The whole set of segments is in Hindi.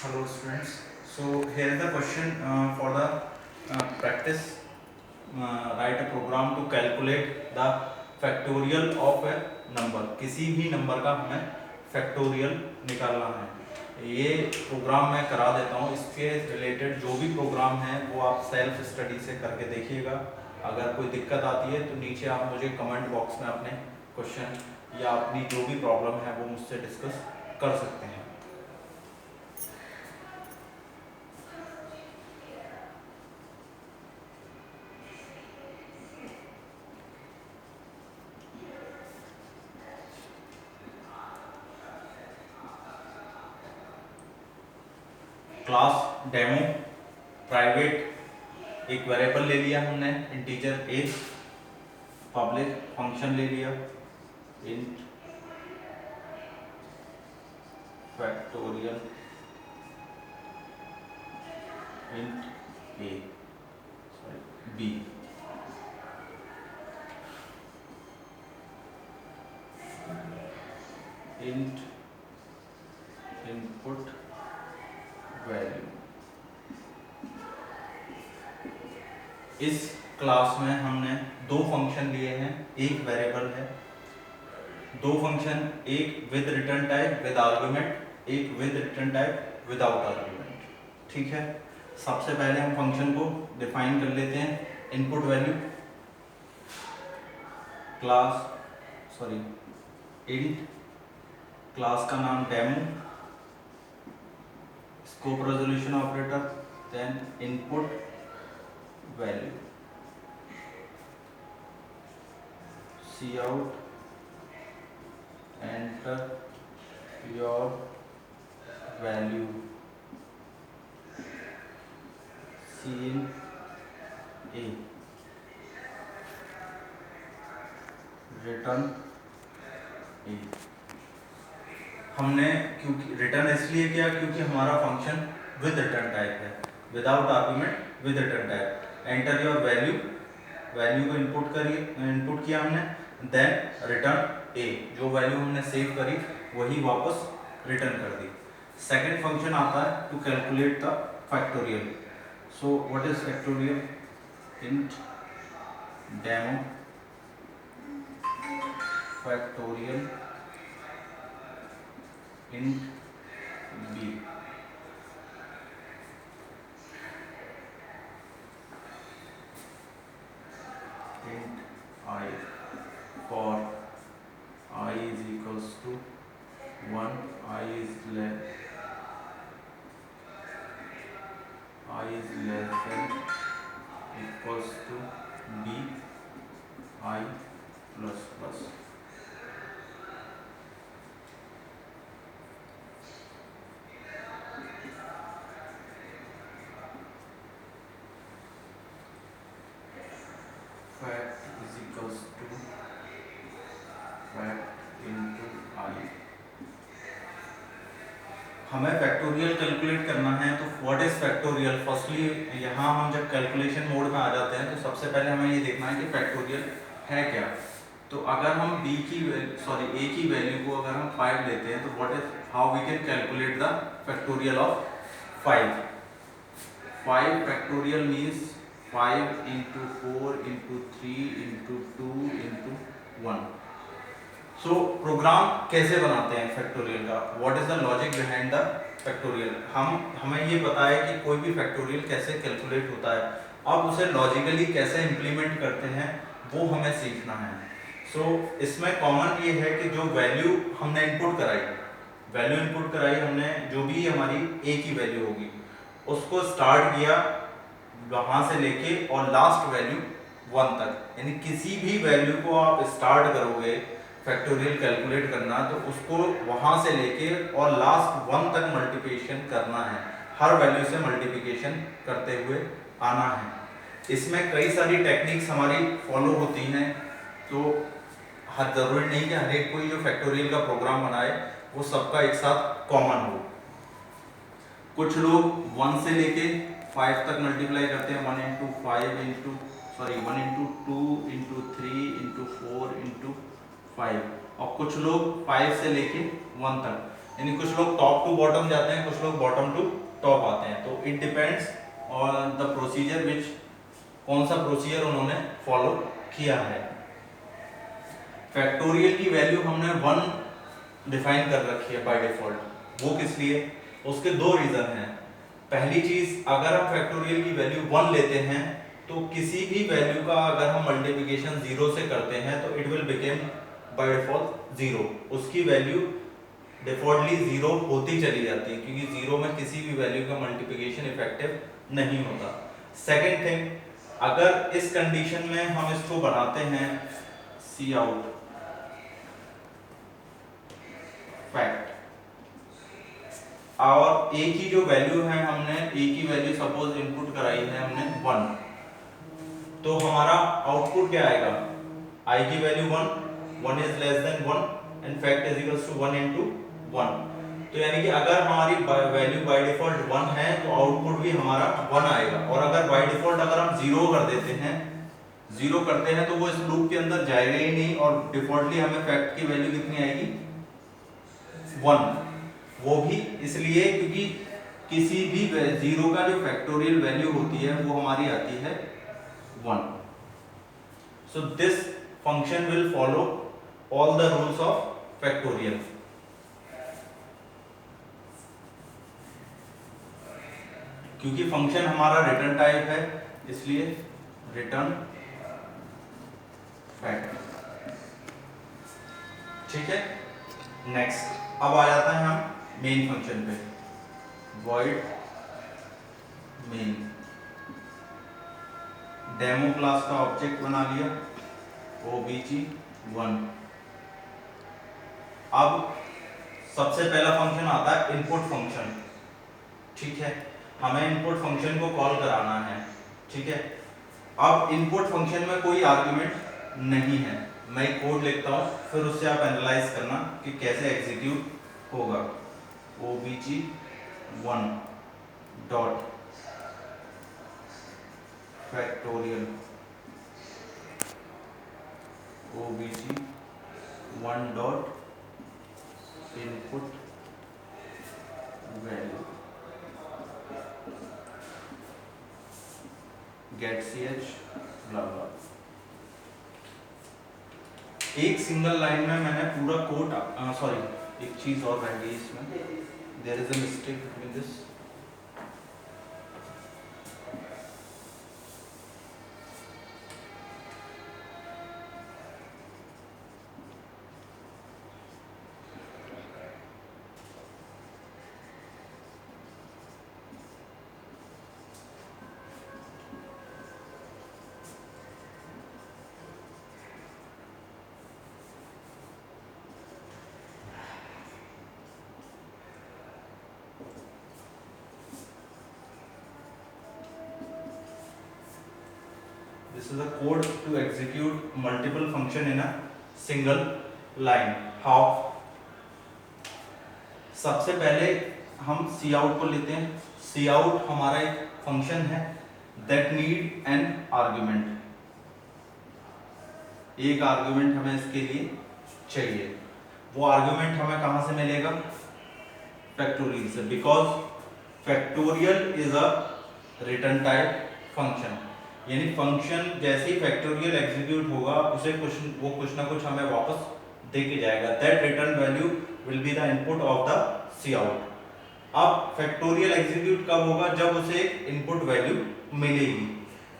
Hello students. So here is the question for the practice. Write a program to calculate the factorial of a number. किसी भी नंबर का हमें factorial निकालना है। ये प्रोग्राम मैं करा देता हूँ। इसके रिलेटेड जो भी प्रोग्राम है वो आप सेल्फ स्टडी से करके देखिएगा। अगर कोई दिक्कत आती है तो नीचे आप मुझे कमेंट बॉक्स में अपने क्वेश्चन या अपनी जो भी प्रॉब्लम है वो मुझसे डिस्कस कर सकते हैं। क्लास डेमो प्राइवेट एक वेरिएबल ले लिया हमने इंटीजर ए, पब्लिक फंक्शन ले लिया int factorial int a sorry b. Int input value. इस क्लास में हमने दो फंक्शन लिए हैं, एक वेरिएबल है, दो फंक्शन, एक with return type with argument, एक with return type without argument. ठीक है, सबसे पहले हम फंक्शन को डिफाइन कर लेते हैं। Input value class int, class का नाम demo, scope resolution operator, then input value cout enter your value cin a return a. हमने क्योंकि रिटर्न इसलिए किया क्योंकि हमारा फंक्शन विद रिटर्न टाइप है, without argument with return type. Enter your value, value को इनपुट किया हमने, देन रिटर्न ए, जो वैल्यू हमने सेव करी वही वापस रिटर्न कर दी। सेकंड फंक्शन आता है to calculate the factorial. So what is factorial? Int demo factorial int b। int I for I is equals to 1, I is less than equals to b I plus plus। fact is equals to fact into I। हमें फैक्टोरियल कैलकुलेट करना है तो व्हाट इज फैक्टोरियल? फर्स्टली यहाँ हम जब कैलकुलेशन मोड में आ जाते हैं तो सबसे पहले हमें ये देखना है कि फैक्टोरियल है क्या। तो अगर हम ए की वैल्यू को अगर हम 5 लेते हैं तो what is how we can calculate the factorial of 5 factorial means 5 into 4 into 3 into 2 into 1। So program कैसे बनाते हैं फैक्टोरियल का? What is the logic behind the factorial? हमें ये पता है कि कोई भी फैक्टोरियल कैसे कैलकुलेट होता है, अब उसे लॉजिकली कैसे इम्प्लीमेंट करते हैं वो हमें सीखना है। सो इसमें कॉमन ये है कि जो वैल्यू हमने इनपुट कराई हमने, जो भी हमारी ए की वैल्यू होगी उसको स्टार्ट किया वहां से लेके और लास्ट वैल्यू 1 तक, यानी किसी भी वैल्यू को आप स्टार्ट करोगे फैक्टोरियल कैलकुलेट करना तो उसको वहां से लेके और लास्ट 1 तक मल्टीप्लिकेशन करना है, हर वैल्यू से मल्टीप्लिकेशन करते हुए आना है। इसमें कई सारी टेक्निक्स हमारी फॉलो होती हैं, तो हर जरूरी नहीं कि हर एक कोई जो फैक्टोरियल का प्रोग्राम बनाए वो सबका एक साथ कॉमन हो। कुछ लोग 1 से लेके 5 तक मल्टीप्लाई करते हैं, 1 into 5 into 1 into 2 into 3 into 4 into 5, और कुछ लोग 5 से लेके 1 तक। यानी कुछ लोग टॉप टू बॉटम जाते हैं, कुछ लोग बॉटम टू टॉप आते हैं। तो it depends on the procedure which, कौन सा प्रोसीजर उन्होंने फॉलो किया है। फैक्टोरियल की वैल्यू हमने 1 डिफाइन कर रखी है बाय डिफॉल्ट। वो किस लिए? उसके दो रीजन हैं। पहली चीज, अगर हम फैक्टोरियल की वैल्यू 1 लेते हैं तो किसी भी वैल्यू का अगर हम मल्टीप्लिकेशन 0 से करते हैं तो it will become by default 0। उसकी वैल्यू डिफॉल्टली 0 होती चली जाती है, क्योंकि 0 में किसी भी वैल्यू का मल्टीप्लिकेशन इफेक्टिव नहीं होता। सेकेंड थिंग, अगर इस कंडीशन में हम इसको बनाते हैं सी आउट फैक्ट, और ए की जो वैल्यू है, हमने ए की वैल्यू सपोज इनपुट कराई है हमने 1, तो हमारा आउटपुट क्या आएगा? आई की value 1 is less than 1 and fact is equals to 1 into 1। तो यानी कि अगर हमारी वैल्यू बाय डिफॉल्ट 1 है तो आउटपुट भी हमारा 1 आएगा। और अगर बाय डिफॉल्ट अगर हम 0 कर देते हैं, 0 करते हैं तो वो इस लूप के अंदर जाएगा ही नहीं, और डिफॉल्टली हमें फैक्ट की वैल्यू कितनी आएगी? 1। वो भी इसलिए क्योंकि किसी भी 0 का जो फैक्टोरियल वैल्यू होती है वो हमारी आती है 1। So this function will follow all the rules of factorial. क्योंकि फंक्शन हमारा रिटर्न टाइप है, इसलिए रिटर्न फैक्ट। ठीक है, नेक्स्ट अब आ जाता है हम मेन फंक्शन पे। void main, डेमो क्लास का ऑब्जेक्ट बना लिया obj1। अब सबसे पहला फंक्शन आता है इनपुट फंक्शन। ठीक है, हमें इनपुट फंक्शन को कॉल कराना है। ठीक है, अब इनपुट फंक्शन में कोई आर्गुमेंट नहीं है। मैं एक कोड लिखता हूं, फिर उससे आप एनालाइज करना कि कैसे एग्जीक्यूट होगा। obj1 dot factorial obj1 dot input value gate ch ब्ला ब्ला। एक सिंगल लाइन में मैंने पूरा कोड, सॉरी एक चीज और रह गई इसमें, there is a mistake between this. This is a code to execute multiple function in a single line. How? सबसे पहले हम सी आउट को लेते हैं। सी आउट हमारा एक फंक्शन है that need an argument। एक आर्गुमेंट हमें इसके लिए चाहिए। वो आर्गुमेंट हमें कहां से मिलेगा? फैक्टोरियल से, because factorial is a return type function. यानी फंक्शन जैसे ही फैक्टोरियल एग्जीक्यूट होगा उसे कुछ ना कुछ हमें वापस दे के जाएगा। That return value will be the input of the C out. अब फैक्टोरियल एग्जीक्यूट कब होगा? जब उसे एक इनपुट वैल्यू मिलेगी।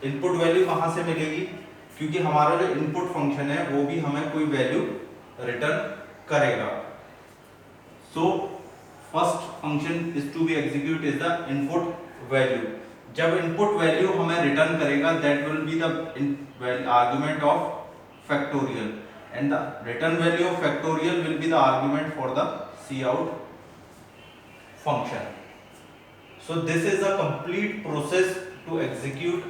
इनपुट वैल्यू कहां से मिलेगी? क्योंकि हमारा जो इनपुट फंक्शन है वो भी हमें कोई वैल्यू रिटर्न करेगा। So first function is to be execute is the input value. जब इनपुट वैल्यू हमें रिटर्न करेगा that will be the argument of factorial, and the return value of factorial will be the argument for the C out function. So this is a complete process to execute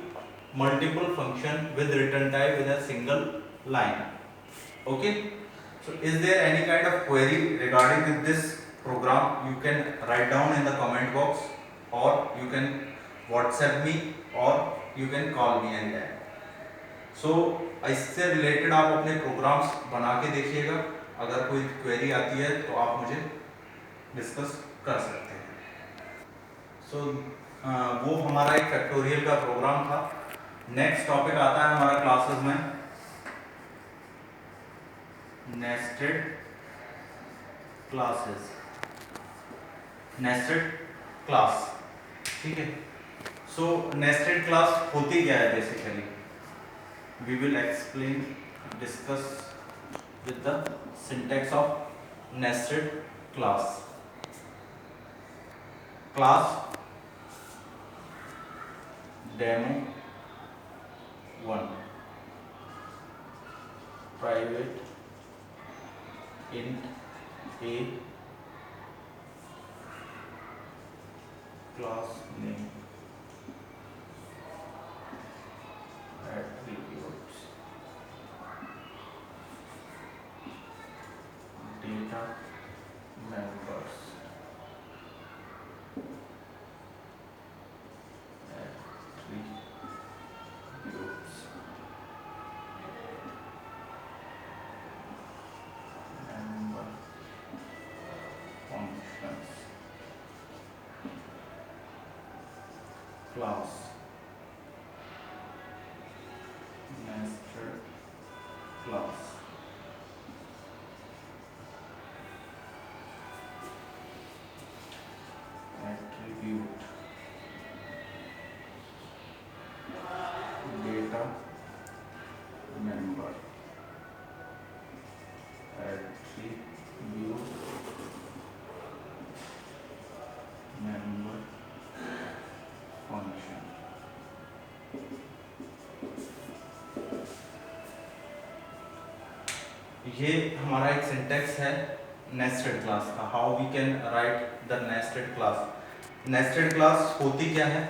multiple function with return type in a single line. Okay, so is there any kind of query regarding with this program? You can write down in the comment box, or you can WhatsApp me, or you can call me anytime. So इससे रिलेटेड आप अपने प्रोग्राम्स बना के देखिएगा। अगर कोई क्वेरी आती है तो आप मुझे डिस्कस कर सकते हैं। सो वो हमारा एक फैक्टोरियल का प्रोग्राम था। नेक्स्ट टॉपिक आता है हमारा क्लासेस में नेस्टेड क्लासेस, नेस्टेड क्लास। ठीक है। सो नेस्टेड क्लास होती क्या है basically, we will explain discuss with the syntax of nested class. Class demo 1 private int a class name attributes data members attributes member functions class nested class attribute data member attribute member function। ये हमारा एक सिंटेक्स है नेस्टेड क्लास का। How we can write the nested class. Nested class होती क्या है,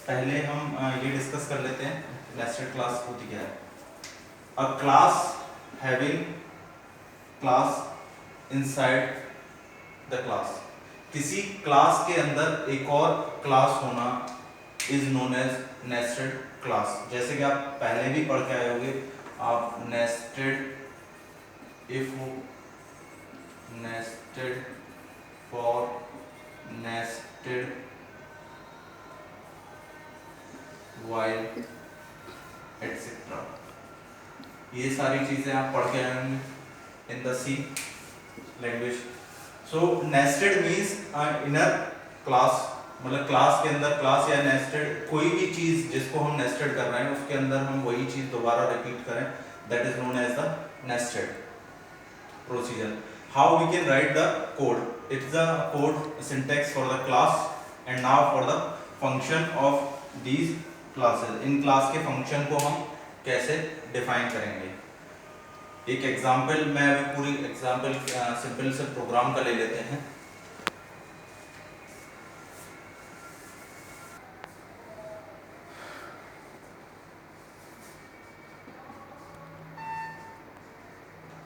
पहले हम ये डिस्कस कर लेते हैं नेस्टेड क्लास होती क्या है। A class having class inside the class, किसी क्लास के अंदर एक और क्लास होना is known as nested class. जैसे कि आप पहले भी पढ़ के आए होंगे, आप nested if nested for nested while etcetera, ये सारी चीजें आप पढ़ के आए होंगे in the C language. So nested means inner class, मतलब क्लास के अंदर क्लास या नेस्टेड कोई भी चीज जिसको हम नेस्टेड कर रहे हैं उसके अंदर हम वही चीज दोबारा रिपीट करें, that is known as the nested procedure. How we can write the code, it's the code syntax for the class and now for the function of these classes. इन क्लास के फंक्शन को हम कैसे डिफाइन करेंगे। एक एग्जाम्पल, मैं अभी पूरी एग्जाम्पल सिंपल से प्रोग्राम का ले लेते हैं।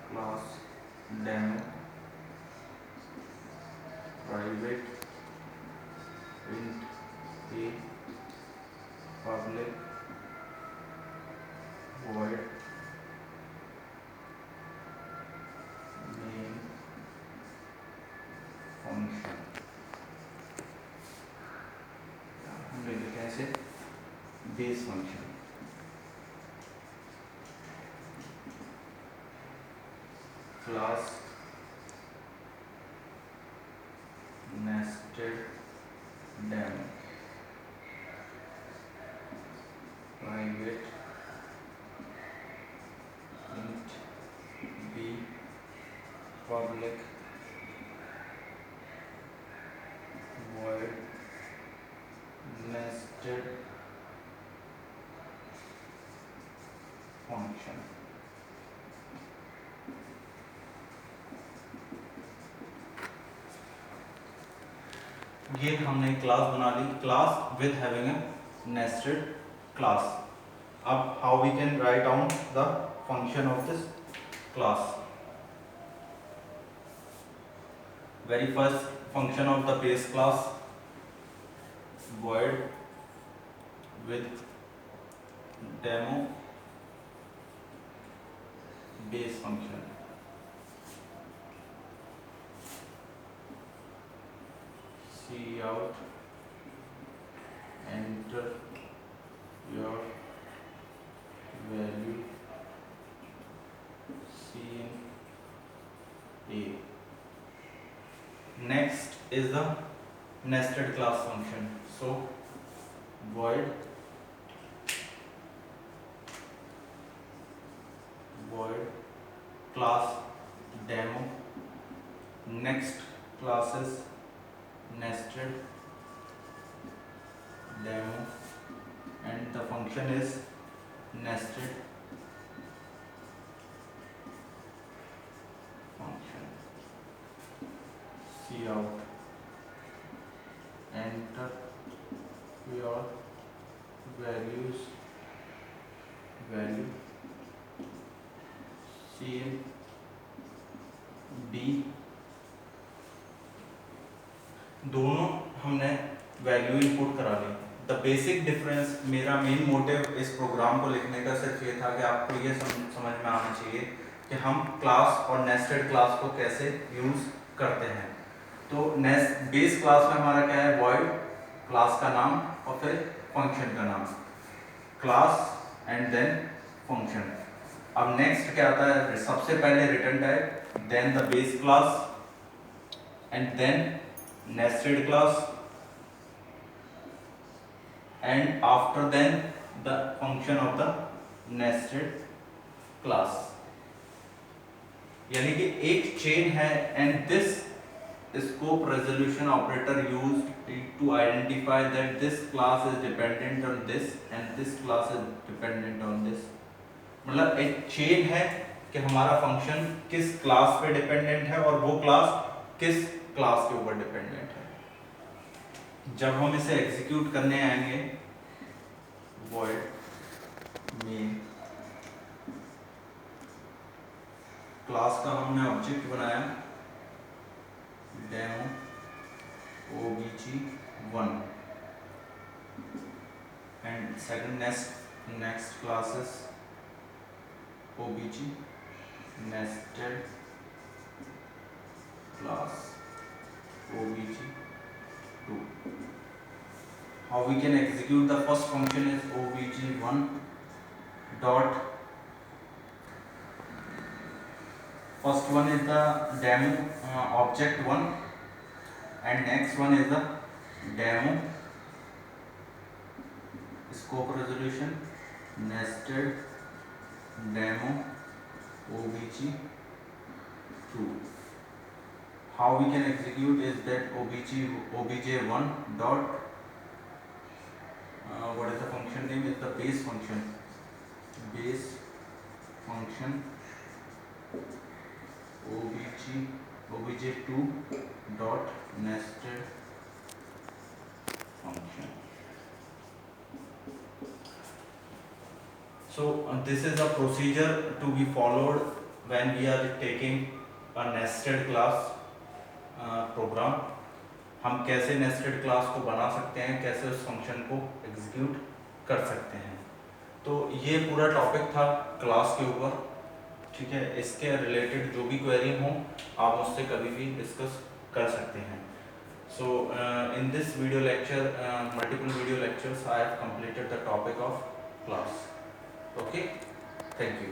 Class demo private int a public void name function, हम ले लेते हैं इसे base function. Class nested demo private int b public void nested function। ये हमने क्लास बना ली, class with having a nested class. अब how we can write down the function of this class. very first function of the base class void with demo base function। cout, enter your value c in a. Next is the nested class function. So void class demo. Next class is nested demo and the function is nested function. Cout, enter your value c in d. दोनों हमने वैल्यू इनपुट करा ली। द बेसिक डिफरेंस, मेरा मेन मोटिव इस प्रोग्राम को लिखने का सिर्फ ये था कि आपको ये समझ में आना चाहिए कि हम क्लास और नेस्टेड क्लास को कैसे यूज करते हैं। तो बेस क्लास में हमारा क्या है, वॉइड क्लास का नाम और फिर फंक्शन का नाम, क्लास एंड देन फंक्शन। अब नेक्स्ट क्या आता है, सबसे पहले return type, then the base class and then nested class and after then the function of the nested class। यानी कि एक चेन है and this scope resolution operator used to identify that this class is dependent on this and this class is dependent on this। मतलब एक चेन है कि हमारा फंक्शन किस क्लास पे डिपेंडेंट है और वो क्लास किस क्लास के ऊपर डिपेंडेंट है। जब हम इसे एग्जीक्यूट करने आएंगे, void main क्लास का हमने ऑब्जेक्ट बनाया demo obj1 and second next classes obj nested class obj2। how we can execute the first function is obj1 dot, first one is the demo object1 and next one is the demo scope resolution nested demo obj2। how we can execute is that obj1 dot what is the function name, is the base function obj2 dot nested function। so this is a procedure to be followed when we are taking a nested class program. हम कैसे नेस्टेड क्लास को बना सकते हैं, कैसे उस फंक्शन को एग्जीक्यूट कर सकते हैं। तो ये पूरा टॉपिक था क्लास के ऊपर, ठीक है। इसके रिलेटेड जो भी क्वेरी हो आप मुझसे कभी भी डिस्कस कर सकते हैं। So in this video lecture, multiple video lectures, I have completed the topic of class. Okay, thank you.